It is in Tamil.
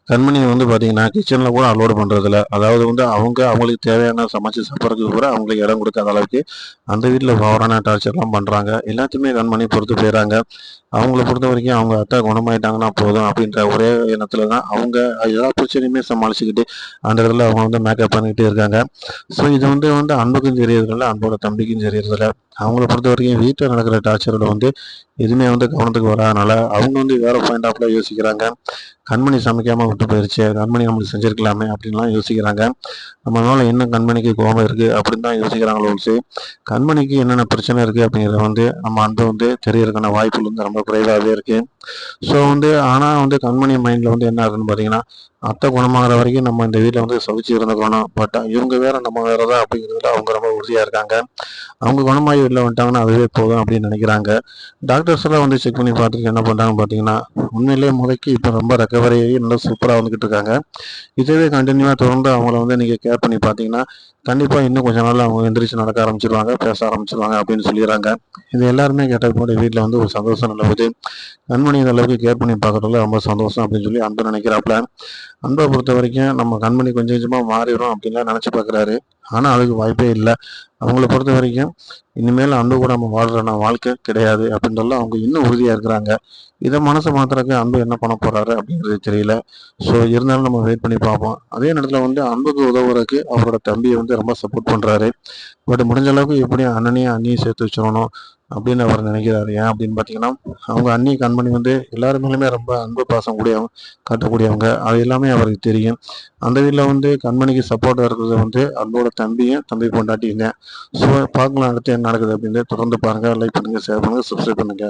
கண்மணி வந்து பார்த்தீங்கன்னா, கிச்சன்ல கூட அலோடு பண்றதில்ல. அதாவது வந்து அவங்களுக்கு தேவையான சமைச்சு சாப்பிடுறதுக்கு கூட அவங்களுக்கு இடம் கொடுக்காத அளவுக்கு அந்த வீட்ல ஓவரான டார்ச்சர்லாம் பண்றாங்க. எல்லாத்தையுமே கண்மணி பொறுத்து போயிறாங்க. அவங்கள பொறுத்தவரைக்கும் அவங்க அத்தை குணமாயிட்டாங்கன்னா போதும் அப்படின்ற ஒரே எண்ணத்துல தான் அவங்க எல்லா பிரச்சனையுமே சமாளிச்சுக்கிட்டு அந்த இடத்துல அவங்க வந்து மேக்கப் பண்ணிக்கிட்டே இருக்காங்க. ஸோ இது வந்து வந்து அன்புக்கும் தெரியறதில்ல, அன்போட தம்பிக்கும் தெரியறதில்ல. அவங்கள பொறுத்தவரைக்கும் வீட்டில் நடக்கிற டார்ச்சரோட வந்து எதுவுமே வந்து கவனத்துக்கு வராதனால அவங்க வந்து வேற பாயிண்ட் ஆஃப்ல யோசிக்கிறாங்க. கண்மணி சமைக்காம விட்டு போயிருச்சு, கண்மணி நம்மளுக்கு செஞ்சிருக்கலாமே அப்படின்லாம் யோசிக்கிறாங்க. நம்ம மேல என்ன கண்மணிக்கு கோபம் இருக்கு அப்படின்னு தான் யோசிக்கிறாங்களோ ஒழிச்சு, கண்மணிக்கு என்னென்ன பிரச்சனை இருக்கு அப்படிங்கிறத வந்து நம்ம அன்பு வந்து தெரியறதுக்கான வாய்ப்புகள் வந்து ரொம்ப குறைவாகவே இருக்கு. ஸோ வந்து ஆனா வந்து கண்மணி மைண்ட்ல வந்து என்ன ஆகுதுன்னு பார்த்தீங்கன்னா, அத்தை குணமாகுற வரைக்கும் நம்ம இந்த வீட்ல வந்து சவிச்சு இருந்துக்கணும். பட் இவங்க வேற நம்ம வேற தான் அப்படிங்கிறதுல அவங்க ரொம்ப உறுதியா இருக்காங்க. அவங்க குணமாகி வெளில வந்துட்டாங்கன்னா அதுவே போதும் அப்படின்னு நினைக்கிறாங்க. டாக்டர்ஸ் எல்லாம் வந்து செக் பண்ணி பார்த்துட்டு என்ன பண்றாங்கன்னு பார்த்தீங்கன்னா, உண்மையிலேயே முறைக்கு இப்போ ரொம்ப ரெக்கவரி ஆகி நல்லா சூப்பரா வந்துகிட்டு இருக்காங்க. இதுவே கண்டினியூவா தொடர்ந்து அவங்கள வந்து நீங்க கேர் பண்ணி பார்த்தீங்கன்னா, கண்டிப்பா இன்னும் கொஞ்ச நாள்ல அவங்க எந்திரிச்சு நடக்க ஆரம்பிச்சுருவாங்க, பேச ஆரம்பிச்சுருவாங்க அப்படின்னு சொல்லிடுறாங்க. இது எல்லாருமே கேட்டதுக்கு வீட்ல வந்து ஒரு சந்தோஷம் நிலவுது. கண்மணி இந்த அளவுக்கு கேர் பண்ணி பார்க்கறதுல ரொம்ப சந்தோஷம் அப்படின்னு சொல்லி அன்பு நினைக்கிறாப்புல. அன்பை பொறுத்த வரைக்கும் நம்ம கண்மணி கொஞ்சம் கொஞ்சமா மாறிடும் அப்படின்லாம் நினைச்சு பார்க்குறாரு. ஆனா அதுக்கு வாய்ப்பே இல்லை. அவங்கள பொறுத்த வரைக்கும் இனிமேல் அன்பு கூட நம்ம வாழ்ற வாழ்க்கை கிடையாது அப்படின்றலாம் அவங்க இன்னும் உறுதியா இருக்கிறாங்க. இதை மனசை மாத்துறதுக்கு அன்பு என்ன பண்ண போறாரு அப்படிங்கிறது தெரியல. ஸோ இருந்தாலும் நம்ம வெயிட் பண்ணி பார்ப்போம். அதே நேரத்தில் வந்து அன்புக்கு உதவுறதுக்கு அவரோட தம்பியை வந்து ரொம்ப சப்போர்ட் பண்றாரு. பட் முடிஞ்ச அளவுக்கு எப்படியும் அண்ணனையும் அண்ணியும் சேர்த்து வச்சிடணும் அப்படின்னு அவர் நினைக்கிறாரு. ஏன் அப்படின்னு பார்த்தீங்கன்னா, அவங்க அண்ணி கண்மணி வந்து எல்லாரு மேலுமே ரொம்ப அன்பு பாசம் காட்டக்கூடியவங்க. அது எல்லாமே அவருக்கு தெரியும். அந்த வீட்டில் வந்து கண்மணிக்கு சப்போர்ட்டாக இருக்கிறது வந்து அன்போட தம்பியும் தம்பி பொண்டாட்டியுங்க. ஸோ பார்க்கலாம் அடுத்து என்ன நடக்குது அப்படின்னு தொடர்ந்து பாருங்க. லைக் பண்ணுங்க, ஷேர் பண்ணுங்க, சப்ஸ்கிரைப் பண்ணுங்க.